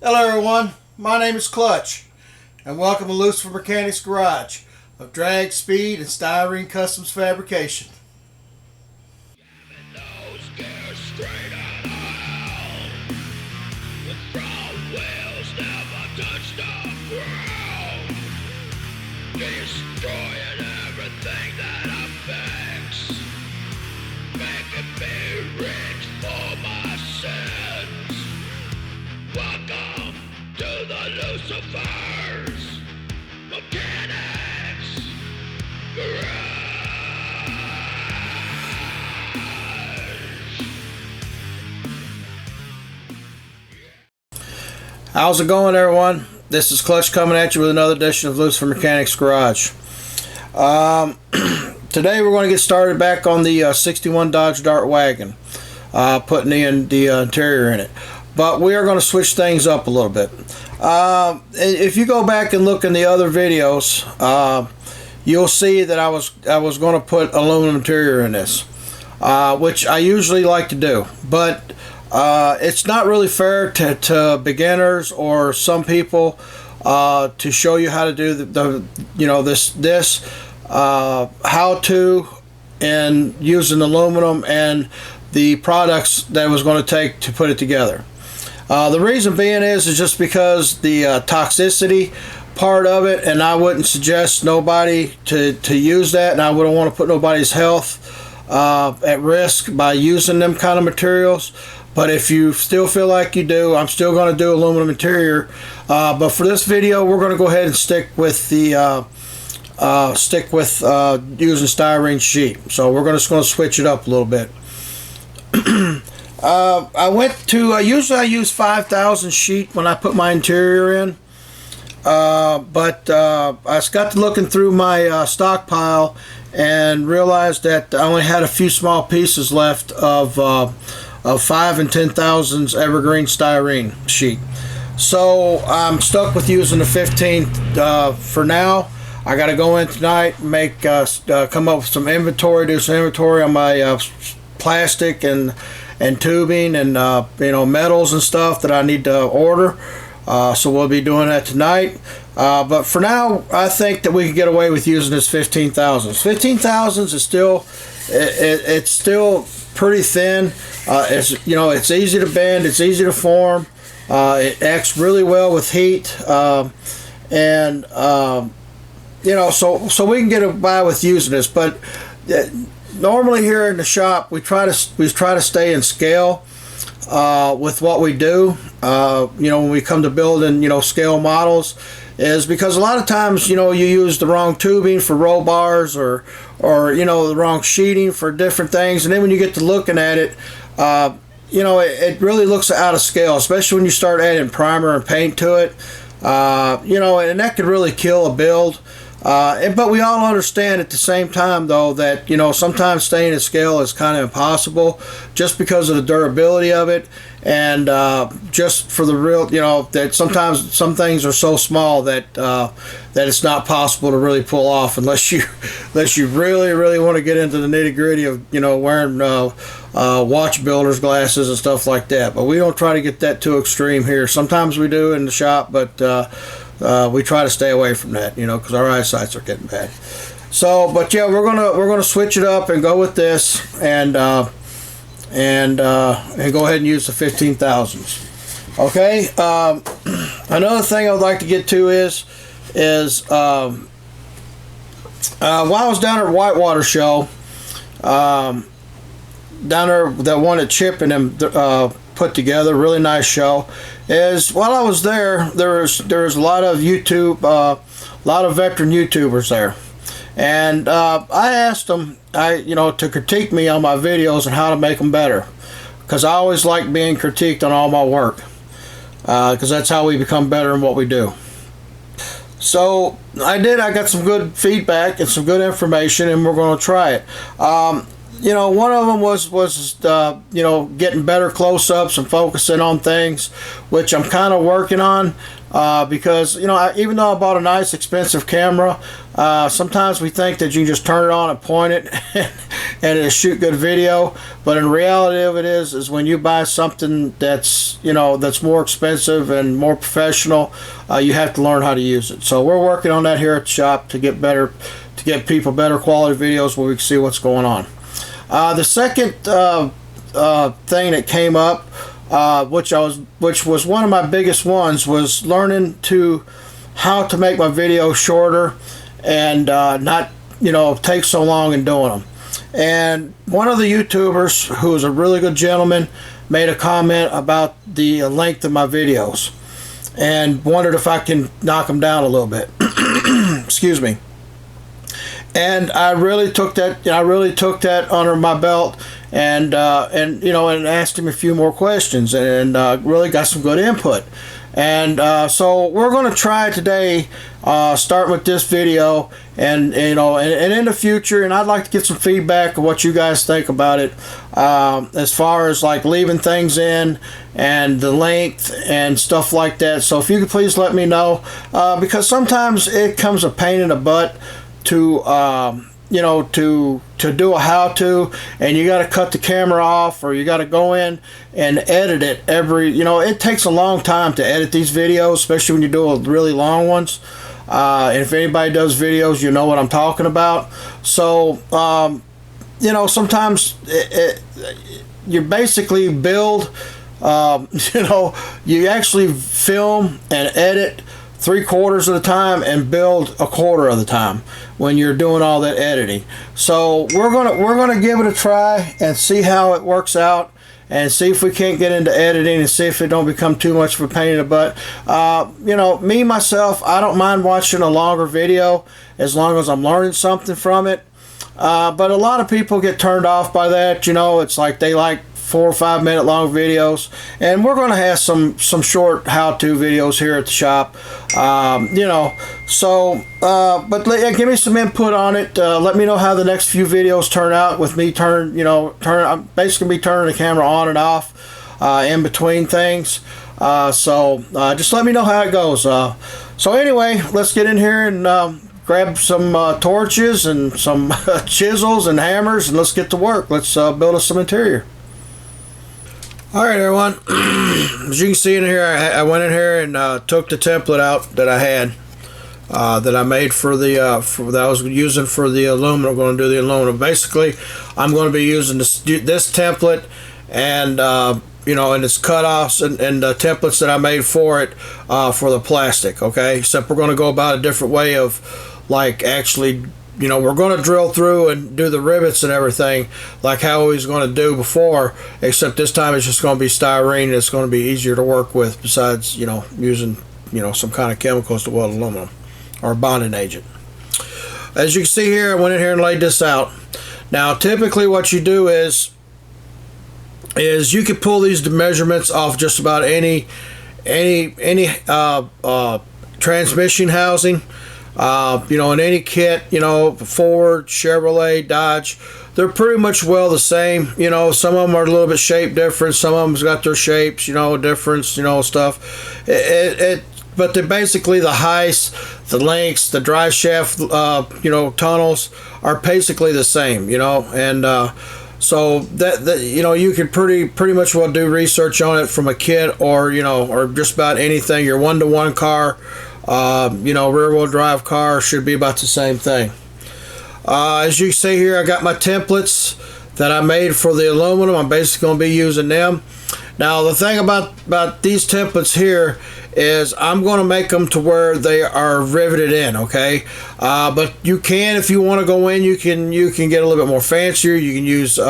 Hello everyone, my name is Clutch, and welcome to Lucifer Mechanics Garage of drag, speed, and styrene customs fabrication. Destroying everything that affects, making me rich for my sins. Welcome to the Lucifers Mechanics Garage. How's it going, everyone? This is Clutch coming at you with another edition of Lucifer Mechanics Garage. Today we're going to get started back on the 61 Dodge Dart wagon, putting the interior in it. But we are going to switch things up a little bit. If you go back and look in the other videos, you'll see that I was going to put aluminum interior in this, which I usually like to do. But it's not really fair to beginners or some people to show you how to do this how to and using aluminum and the products that it was going to take to put it together. The reason being is just because the toxicity part of it, and I wouldn't suggest nobody to use that, and I wouldn't want to put nobody's health at risk by using them kind of materials. But if you still feel like you do, I'm still going to do aluminum interior. But for this video, we're going to go ahead and stick with the using styrene sheet. So we're just going to switch it up a little bit. Usually I use 5,000 sheet when I put my interior in. But I got to looking through my stockpile and realized that I only had a few small pieces left of 5 and 10,000s evergreen styrene sheet. So I'm stuck with using the 15th for now. I got to go in tonight, come up with some inventory, do some inventory on my plastic and tubing and metals and stuff that I need to order. So we'll be doing that tonight. But for now, I think that we can get away with using this 15,000s. 15,000s is still it's still pretty thin. It's easy to bend, it's easy to form. It acts really well with heat, so we can get by with using this. But normally here in the shop, we try to stay in scale with what we do. When we come to building scale models, is because a lot of times you use the wrong tubing for roll bars or the wrong sheeting for different things, and then when you get to looking at it, it really looks out of scale, especially when you start adding primer and paint to it. And that could really kill a build. But we all understand at the same time, though, that sometimes staying at scale is kind of impossible, just because of the durability of it, and just for the real, that sometimes some things are so small that that it's not possible to really pull off unless you really want to get into the nitty gritty of wearing watch builder's glasses and stuff like that. But we don't try to get that too extreme here. Sometimes we do in the shop, but we try to stay away from that, because our eyesights are getting bad. So, but yeah, we're gonna switch it up and go with this, and go ahead and use the 15,000s. Okay. Another thing I would like to get to is while I was down at Whitewater Show, down there, that one that Chip and them put together, really nice show. Is while I was there was a lot of veteran YouTubers there, and I asked them to critique me on my videos and how to make them better, because I always like being critiqued on all my work, because that's how we become better in what we do. So I got some good feedback and some good information, and we're going to try it. One of them was getting better close-ups and focusing on things, which I'm kind of working on, because even though I bought a nice expensive camera, sometimes we think that you can just turn it on and point it and it'll shoot good video. But in reality of it is when you buy something that's, you know, that's more expensive and more professional, you have to learn how to use it. So we're working on that here at the shop to get better, to get people better quality videos where we can see what's going on. The second thing that came up, which was one of my biggest ones, was learning how to make my videos shorter and not, you know, take so long in doing them. And one of the YouTubers, who is a really good gentleman, made a comment about the length of my videos and wondered if I can knock them down a little bit. Excuse me. And I really took that under my belt, and you know, and asked him a few more questions, and really got some good input. And so we're going to try today, start with this video, and you know, and in the future, and I'd like to get some feedback of what you guys think about it, as far as like leaving things in and the length and stuff like that. So if you could please let me know, because sometimes it comes a pain in the butt to you know, to do a how-to, and you got to cut the camera off, or you got to go in and edit it you know, it takes a long time to edit these videos, especially when you do really long ones. And if anybody does videos, you know what I'm talking about. So you know, sometimes you basically build, you know, you actually film and edit 3/4 of the time and build 1/4 of the time when you're doing all that editing. So we're gonna give it a try and see how it works out, and see if we can't get into editing and see if it don't become too much of a pain in the butt. You know, me myself, I don't mind watching a longer video as long as I'm learning something from it. But a lot of people get turned off by that. You know, it's like they like 4 or 5 minute long videos, and we're going to have some short how-to videos here at the shop. You know, so but give me some input on it. Let me know how the next few videos turn out with me I'm basically be turning the camera on and off in between things. So just let me know how it goes. So anyway, let's get in here and grab some torches and some chisels and hammers, and let's get to work. Let's build us some interior. Alright everyone, as you can see in here, I went in here and took the template out that I had, that I made for the that I was using for the aluminum. I'm going to do the aluminum. Basically, I'm going to be using this template, and you know, and its cutoffs and the templates that I made for it, for the plastic. Okay, except we're going to go about a different way of, like, actually, you know, we're going to drill through and do the rivets and everything like how we was going to do before, except this time it's just going to be styrene, and it's going to be easier to work with, besides, you know, using, you know, some kind of chemicals to weld aluminum or a bonding agent. As you can see here, I went in here and laid this out. Now typically what you do is you can pull these measurements off just about any transmission housing. You know, in any kit, you know, Ford, Chevrolet, Dodge, they're pretty much well the same. You know, some of them are a little bit shaped different. Some of them's got their shapes, you know, difference, you know, stuff. But they're basically the heights, the lengths, the dry shaft, you know, tunnels are basically the same, you know, and so that you know, you can pretty much well do research on it from a kit, or, you know, or just about anything. Your 1-to-1 car, you know, rear-wheel drive car should be about the same thing. As you see here, I got my templates that I made for the aluminum. I'm basically going to be using them. Now the thing about these templates here is I'm going to make them to where they are riveted in, okay? But you can, if you want to go in, you can get a little bit more fancier. You can use you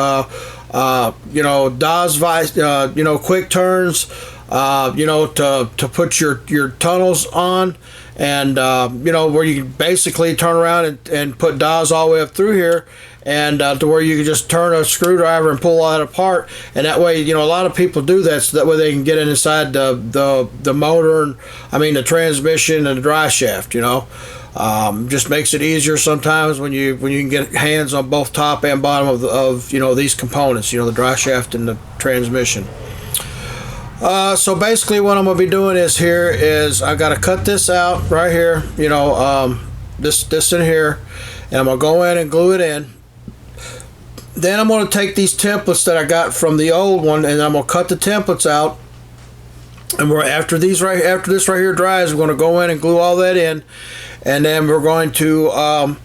know, DAS vice, you know, quick turns, you know, to put your tunnels on, and you know, where you can basically turn around and put DAS all the way up through here, and to where you can just turn a screwdriver and pull that apart, and that way, you know, a lot of people do that, so that way they can get inside the motor, and I mean the transmission and the dry shaft, you know. Just makes it easier sometimes when you can get hands on both top and bottom of you know, these components, you know, the dry shaft and the transmission. So basically what I'm going to be doing is I got to cut this out right here, you know, this in here, and I'm going to go in and glue it in. then I'm going to take these templates that I got from the old one, and I'm going to cut the templates out. And after this right here dries, we're going to go in and glue all that in, and then we're going to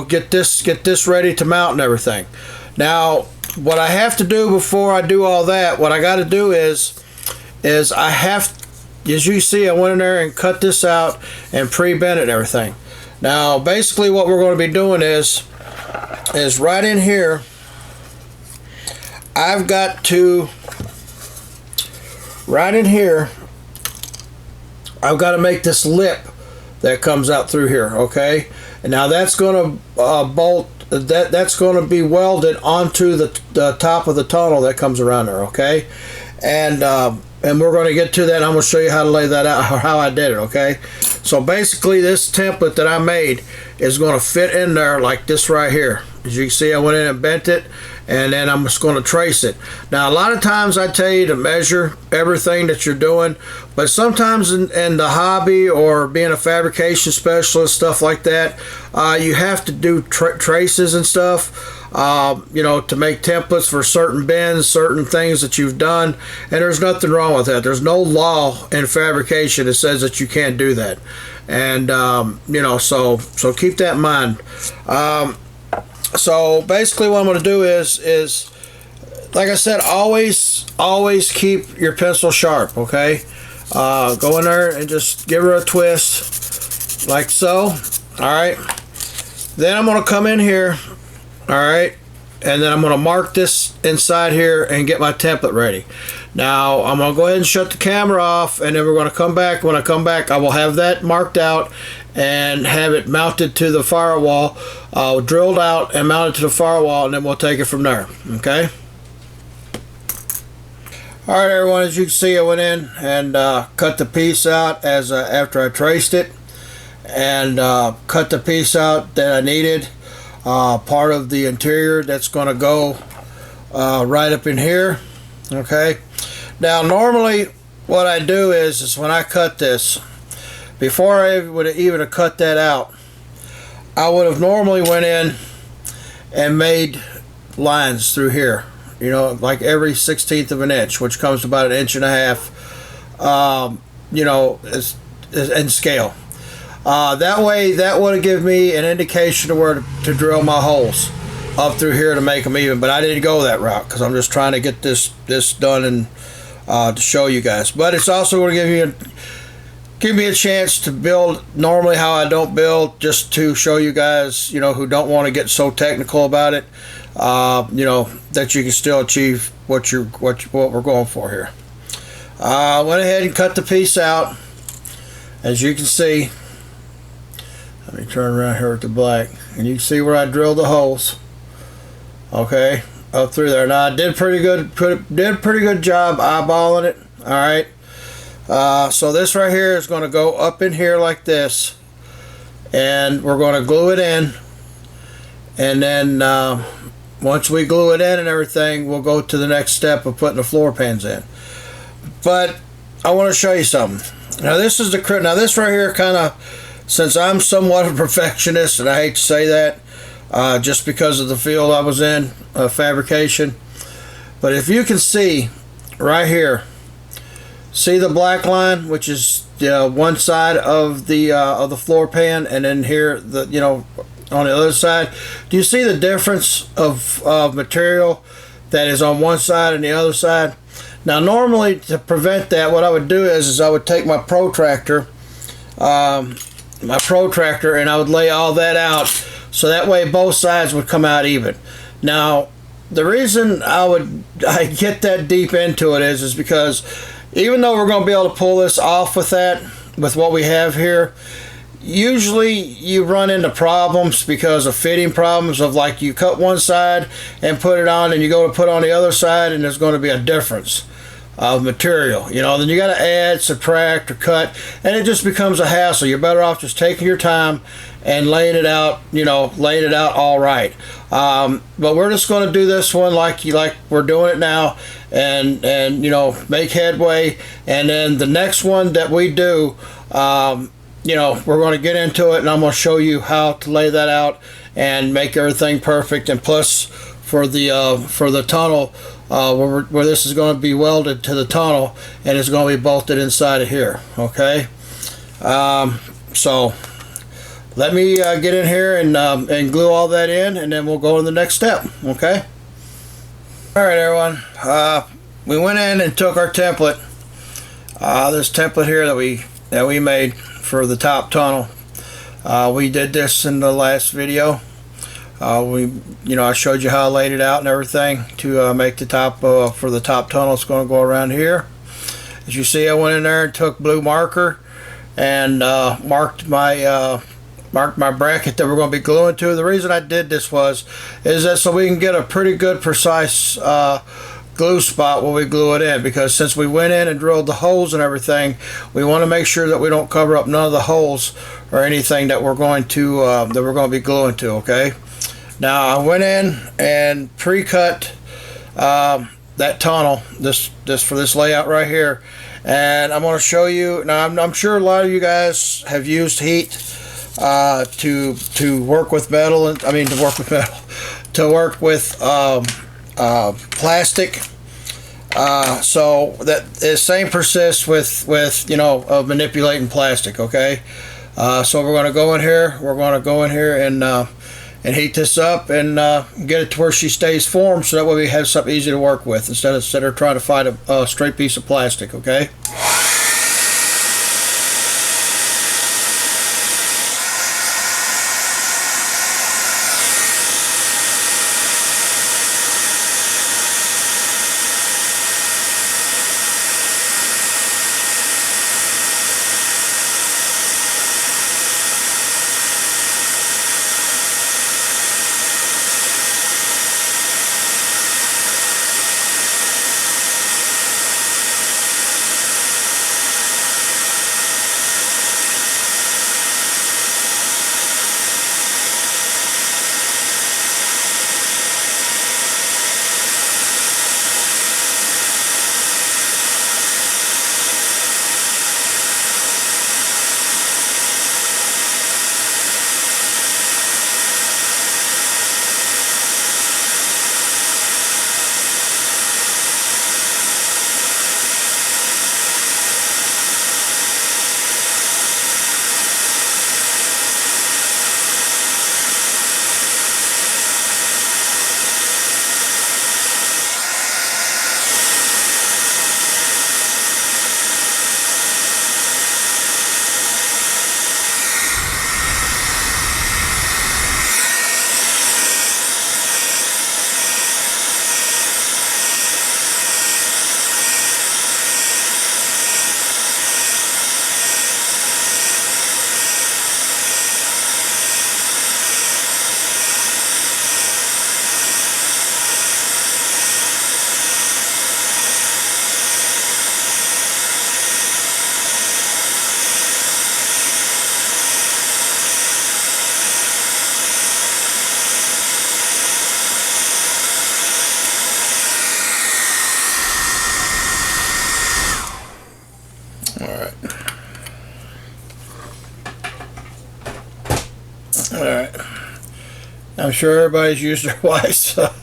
get this ready to mount and everything. Now, what I have to do before I do all that, what I got to do is I have, as you see, I went in there and cut this out and pre-bent it and everything. Now, basically, what we're going to be doing is right in here, I've got to. Right in here, I've got to make this lip that comes out through here, okay? And now that's going to bolt, that's going to be welded onto the top of the tunnel that comes around there, okay? And we're going to get to that, and I'm going to show you how to lay that out, or how I did it, okay? So basically, this template that I made is going to fit in there like this right here. As you can see, I went in and bent it, and then I'm just going to trace it. Now, a lot of times I tell you to measure everything that you're doing, but sometimes in the hobby or being a fabrication specialist, stuff like that, you have to do traces and stuff, to make templates for certain bends, certain things that you've done, and there's nothing wrong with that. There's no law in fabrication that says that you can't do that. And, so keep that in mind. So basically what I'm going to do is like I said, always keep your pencil sharp, okay? Go in there and just give her a twist like so. All right, then I'm going to come in here, all right, and then I'm going to mark this inside here and get my template ready. Now I'm going to go ahead and shut the camera off, and then we're going to come back. When I come back, I will have that marked out and have it mounted to the firewall, drilled out and mounted to the firewall, and then we'll take it from there, okay? All right, everyone, as you can see, I went in and cut the piece out after I traced it, and cut the piece out that I needed, part of the interior that's going to go right up in here, okay? Now, normally what I do is when I cut this, before I would even have cut that out, I would have normally went in and made lines through here, like every 1/16 of an inch, which comes to about 1.5 inches, in scale. That way, that would have given me an indication of where to drill my holes up through here to make them even. But I didn't go that route because I'm just trying to get this done and to show you guys. But it's also going to give me a chance to build normally how I don't build, just to show you guys, who don't want to get so technical about it, that you can still achieve what we're going for here. Went ahead and cut the piece out, as you can see. Let me turn around here with the black, and you can see where I drilled the holes. Okay, up through there. Now I did pretty good job eyeballing it. All right. So this right here is going to go up in here like this, and we're going to glue it in, and then once we glue it in and everything, we'll go to the next step of putting the floor pans in. But I want to show you something. Now this right here, kind of, since I'm somewhat of a perfectionist, and I hate to say that, just because of the field I was in, fabrication, but if you can see right here, see the black line, which is one side of the floor pan, and then here on the other side. Do you see the difference of material that is on one side and the other side? Now, normally to prevent that, what I would do is I would take my protractor, and I would lay all that out, so that way both sides would come out even. Now, the reason I get that deep into it is because even though we're going to be able to pull this off with what we have here, usually you run into problems because of fitting problems of, like, you cut one side and put it on, and you go to put on the other side, and there's going to be a difference of material. Then you got to add, subtract, or cut, and it just becomes a hassle. You're better off just taking your time and laying it out all right. But we're just going to do this one like we're doing it now, and make headway. And then the next one that we do, we're going to get into it, and I'm going to show you how to lay that out and make everything perfect. And plus, for the tunnel, where this is going to be welded to the tunnel, and it's going to be bolted inside of here. Okay, so let me get in here and glue all that in, and then we'll go to the next step. Okay. All right, everyone. We went in and took our template. This template here that we made for the top tunnel. We did this in the last video. I showed you how I laid it out and everything to make the top for the top tunnel. It's going to go around here. As you see, I went in there and took blue marker and marked my bracket that we're going to be gluing to. The reason I did this is that so we can get a pretty good precise glue spot where we glue it in, because since we went in and drilled the holes and everything, we want to make sure that we don't cover up none of the holes or anything that we're going to be gluing to. Okay. Now I went in and pre-cut that tunnel, this for this layout right here, and I'm going to show you. Now I'm sure a lot of you guys have used heat to work with metal, and to work with plastic. So that the same persists with manipulating plastic. Okay, so we're going to go in here. We're going to go in here and heat this up and get it to where she stays formed, so that way we have something easy to work with instead of trying to find a straight piece of plastic. Okay. Alright. I'm sure everybody's used their wife's blow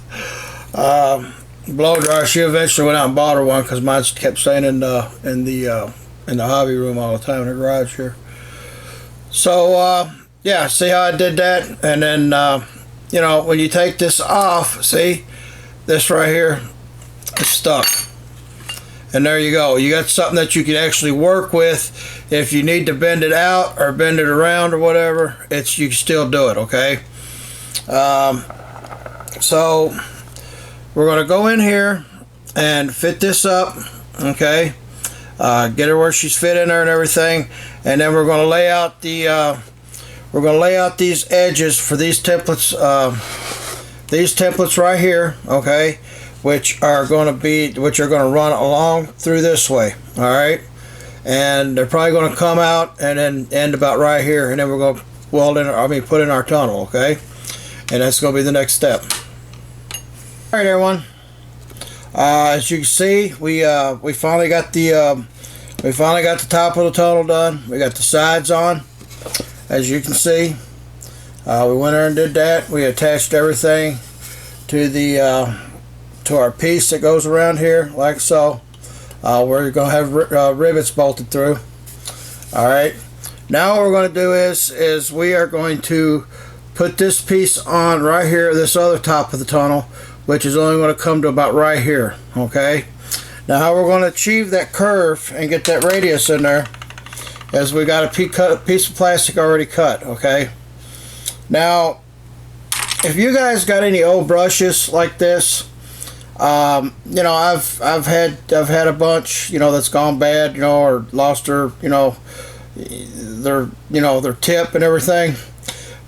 dryer. She eventually went out and bought her one because mine kept staying in the hobby room all the time in the garage here. So yeah, see how I did that? And then when you take this off, see this right here, it's stuck. And there you go. You got something that you can actually work with. If you need to bend it out or bend it around or whatever, you can still do it. Okay. So we're going to go in here and fit this up. Okay. Get her where she's fit in there and everything, and then we're going to lay out these edges for these templates. These templates right here. Okay. Which are going to run along through this way. All right, and they're probably going to come out and then end about right here, and then we're going to put in our tunnel. Okay, and that's going to be the next step. All right, everyone. As you can see, we finally got the top of the tunnel done. We got the sides on, as you can see. We went there and did that. We attached everything to the to our piece that goes around here, like so. We're going to have rivets bolted through. All right. Now what we're going to do is we are going to put this piece on right here, this other top of the tunnel, which is only going to come to about right here. Okay. Now how we're going to achieve that curve and get that radius in there is we got a piece of plastic already cut. Okay. Now, if you guys got any old brushes like this, you know, I've had a bunch, you know, that's gone bad, you know, or lost their, their tip and everything.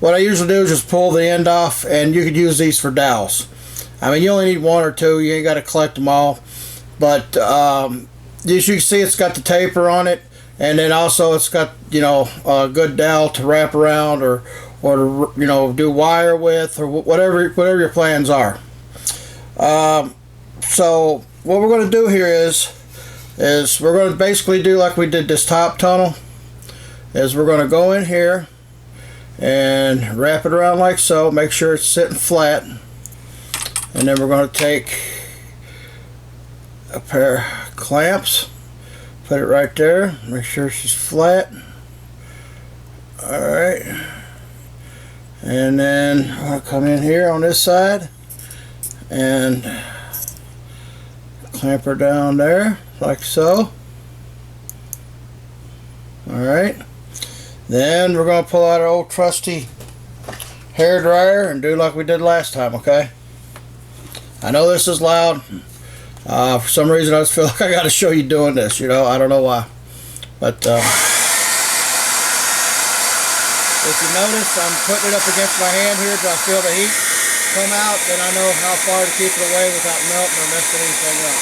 What I usually do is just pull the end off, and you could use these for dowels. I mean, you only need one or two. You ain't got to collect them all. But as you can see, it's got the taper on it, and then also it's got, you know, a good dowel to wrap around or to, you know, do wire with, or whatever your plans are. So what we're going to do here is we're going to basically do like we did this top tunnel. Is we're going to go in here and wrap it around like so, make sure it's sitting flat, and then we're going to take a pair of clamps, put it right there, make sure it's just flat. Alright, and then I'll come in here on this side and clamp her down there like so. Alright, then we're going to pull out our old trusty hair dryer and do like we did last time. Okay, I know this is loud. For some reason I just feel like I got to show you doing this, you know, I don't know why, but if you notice, I'm putting it up against my hand here till I feel the heat come out, then I know how far to keep it away without melting or messing anything up.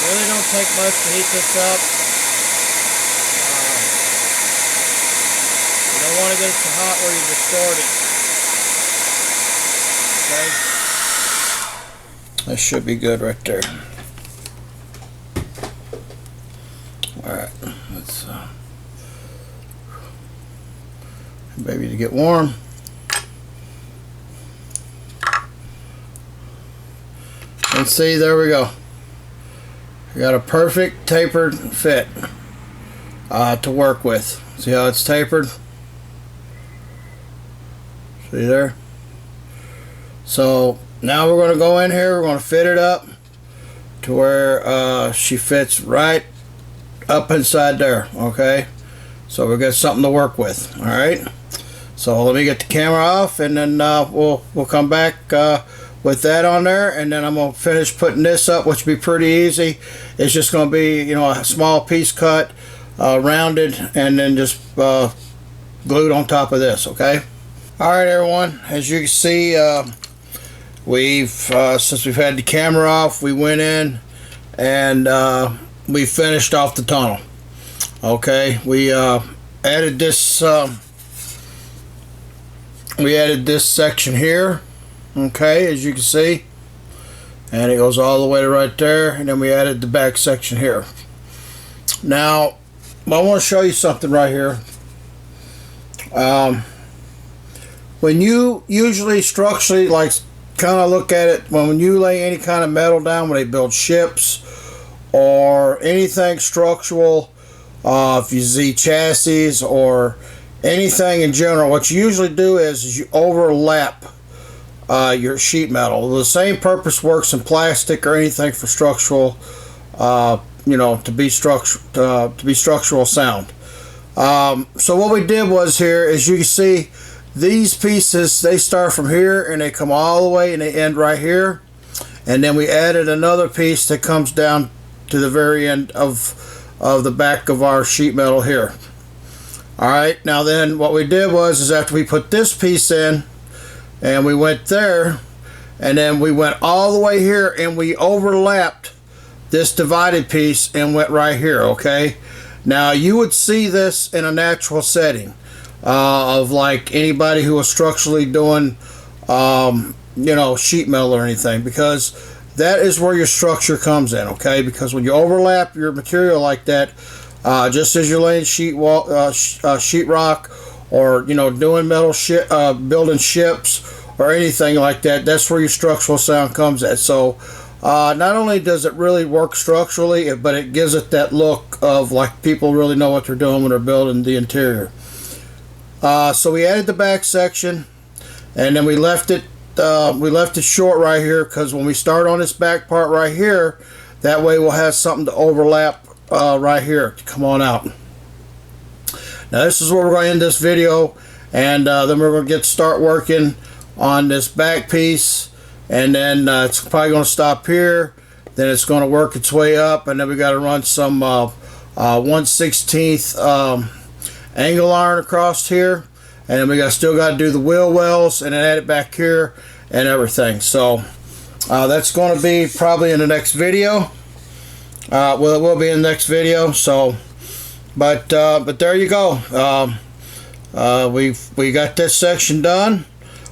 Really don't take much to heat this up. You don't want to get it so hot where you distort it. Okay. That should be good right there. Alright, let's maybe to get warm. And see, there we go. We got a perfect tapered fit to work with. See how it's tapered? See there? So now we're going to go in here, we're going to fit it up to where she fits right up inside there. Okay, so we got something to work with. All right, so let me get the camera off, and then we'll come back with that on there, and then I'm gonna finish putting this up, which will be pretty easy. It's just gonna be, you know, a small piece cut, rounded, and then just glued on top of this. Okay. All right, everyone. As you can see, we've since we've had the camera off, we went in and we finished off the tunnel. Okay, we added this section here. Okay, as you can see, and it goes all the way to right there, and then we added the back section here. Now I want to show you something right here. When you usually structurally, like, kind of look at it, when you lay any kind of metal down, when they build ships or anything structural, if you see chassis or anything in general, what you usually do is you overlap your sheet metal. The same purpose works in plastic or anything for structural, to be structural sound. So what we did was here, as you can see, these pieces, they start from here and they come all the way and they end right here. And then we added another piece that comes down to the very end of the back of our sheet metal here. Alright, now then what we did is after we put this piece in and we went there, and then we went all the way here and we overlapped this divided piece and went right here, okay? Now you would see this in a natural setting of like anybody who was structurally doing sheet metal or anything, because that is where your structure comes in, okay? Because when you overlap your material like that, just as you're laying sheetrock, or doing metal building ships or anything like that, that's where your structural sound comes at. So not only does it really work structurally, but it gives it that look of like people really know what they're doing when they're building the interior. So we added the back section, and then we left it short right here, because when we start on this back part right here, that way we'll have something to overlap right here to come on out. Now this is where we're going to end this video, and then we're going to start working on this back piece, and then it's probably going to stop here, then it's going to work its way up, and then we got to run some 1/16 angle iron across here, and then we still got to do the wheel wells and then add it back here and everything. So that's going to be probably in the next video. Well, it will be in the next video. So but there you go. We got this section done.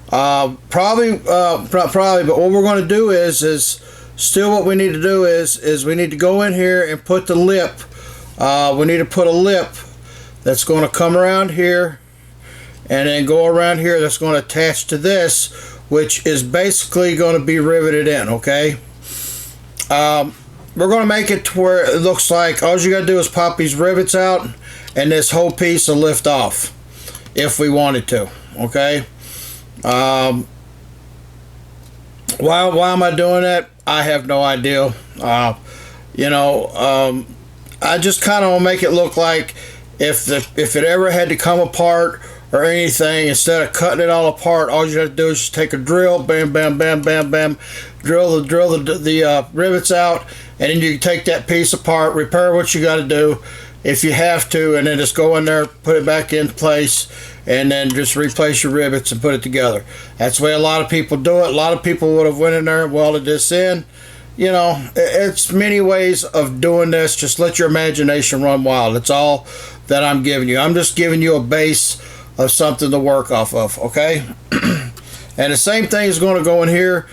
Probably but what we're going to do is still what we need to do is we need to go in here and put the lip. We need to put a lip that's going to come around here and then go around here, that's going to attach to this, which is basically going to be riveted in, okay? We're going to make it to where it looks like all you got to do is pop these rivets out and this whole piece will lift off if we wanted to, okay? Why am I doing that? I have no idea. I just kind of want to make it look like if it ever had to come apart or anything, instead of cutting it all apart, all you have to do is just take a drill, bam, bam, bam, bam, bam, drill the rivets out, and then you can take that piece apart, repair what you got to do if you have to, and then just go in there, put it back in place, and then just replace your rivets and put it together. That's the way a lot of people do it. A lot of people would have went in there and welded this in. It's many ways of doing this. Just let your imagination run wild. That's all that I'm giving you. I'm just giving you a base of something to work off of, okay? And the same thing is going to go in here,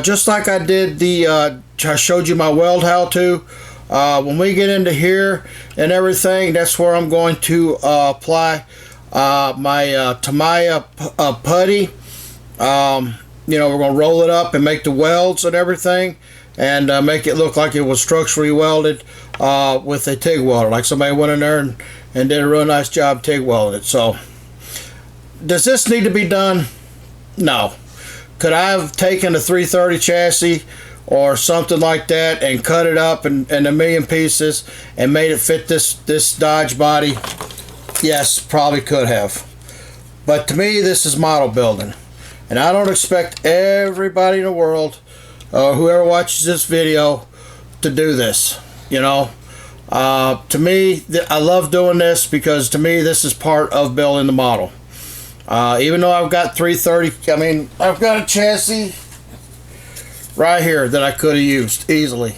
just like I did I showed you my weld how-to. When we get into here and everything, that's where I'm going to apply my Tamiya putty. We're going to roll it up and make the welds and everything, and make it look like it was structurally welded with a TIG welder, like somebody went in there and did a real nice job TIG welding it. So does this need to be done? No. Could I have taken a 330 chassis or something like that and cut it up in a million pieces and made it fit this Dodge body? Yes, probably could have. But to me, this is model building, and I don't expect everybody in the world, whoever watches this video, to do this. To me, I love doing this, because to me this is part of building the model. Even though I've got 330, I've got a chassis right here that I could have used easily.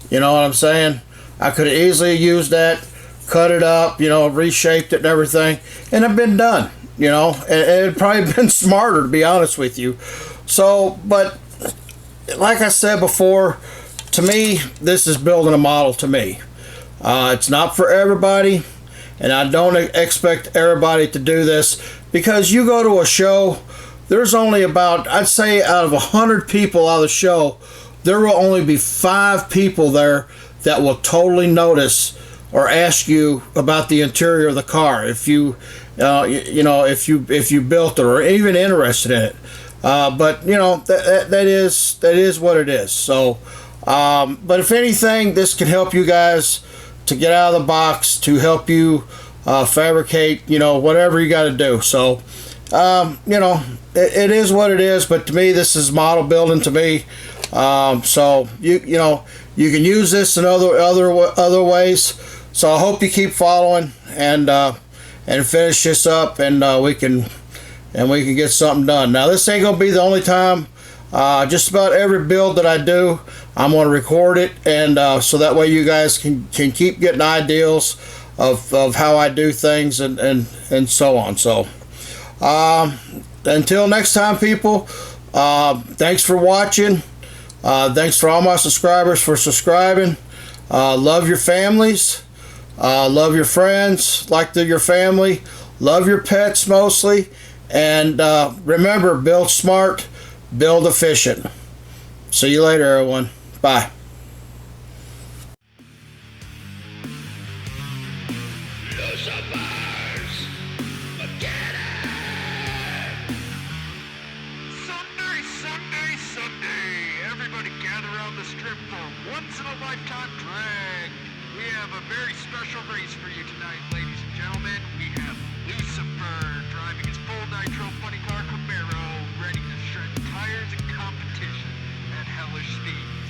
You know what I'm saying? I could have easily used that, cut it up, reshaped it and everything, and I've been done. And it'd probably been smarter, to be honest with you. So, but like I said before, to me, this is building a model to me. It's not for everybody, and I don't expect everybody to do this, because you go to a show, there's only about, I'd say out of 100 people at the show, there will only be 5 people there that will totally notice or ask you about the interior of the car, if you if you built it or even interested in it. But you know, that is what it is. So, but if anything, this can help you guys to get out of the box, to help you fabricate, you know, whatever you got to do. So, you know, it is what it is. But to me, this is model building to me. So you know, you can use this in other ways. So I hope you keep following and finish this up, and we can get something done. Now, this ain't gonna be the only time. Just about every build that I do, I'm gonna record it, and so that way you guys can keep getting ideas of how I do things and so on. So until next time, people, thanks for watching. Thanks for all my subscribers for subscribing. Love your families. Love your friends like they're your family. Love your pets mostly. And remember, build smart, build efficient. See you later, everyone. Bye. Lucifers, get it! Sunday! Everybody gather around the strip for once-in-a-lifetime drag. We have a very special race for you tonight, ladies and gentlemen. We have Lucifer driving his full nitro funny car Camaro, ready to shred tires in competition at hellish speeds.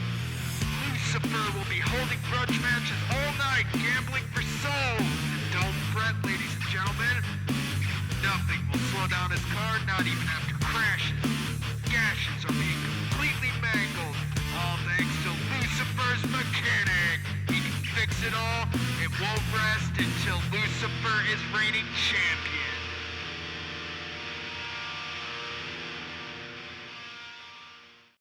Lucifer will be holding grudge matches all night, gambling for souls. Don't fret, ladies and gentlemen. Nothing will slow down his car, not even after crashes. Gashes are being completely mangled, all thanks to Lucifer's mechanic. He can fix it all. It won't rest until Lucifer is reigning champion.